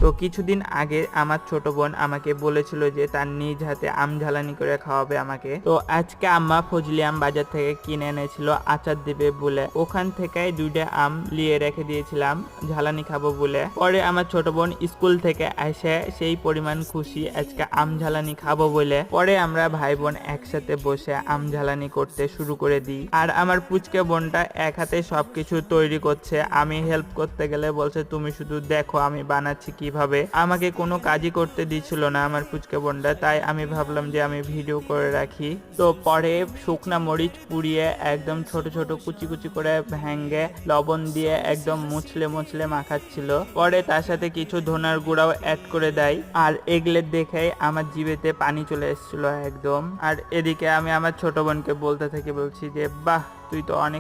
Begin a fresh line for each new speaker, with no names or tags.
তো কিছুদিন আগে আমার ছোট বোন আমাকে বলেছিল যে তার নিজ হাতে আম ঝালানি করে খাওয়াবে আমাকে। তো আজকে আম্মা ফজলি আম বাজার থেকে কিনে এনেছিল আচার দিবে বলে, ওখান থেকে 2টা আম নিয়ে রেখে দিয়েছিলাম ঝালানি খাবো বলে। পরে আমার ছোট বোন স্কুল থেকে এসে সেই পরিমাণ খুশি আজকে আম ঝালানি খাবো বলে, পরে আমরা ভাই বোন একসাথে বসে আম ঝালানি করতে শুরু করে দিই। আর আমার পুচকে বোনটা এক হাতে সবকিছু তৈরি করছে, আমি হেল্প করতে গেলে বলছে তুমি শুধু দেখো আমি বানাচ্ছি কিভাবে। আমাকে কোনো কাজই করতে দিচ্ছিল না আমার পুচকে বোনটা, তাই আমি ভাবলাম যে আমি ভিডিও করে রাখি। তো পরে শুকনা মরিচ পুড়িয়ে একদম ছোট ছোট কুচি কুচি করে ভেঙে লবণ দিয়ে একদম মুছলে মুছলে মাখাচ্ছিল। পরে তার সাথে কিছু ধনার গুঁড়াও অ্যাড করে দেয়। আর এগুলো দেখে আমার জিভেতে পানি চলে এসেছিল একদম। আর এদিকে আমি আমার ছোট বোনকে বলতে থাকি, বলছি যে বাহ তুই তো অনেক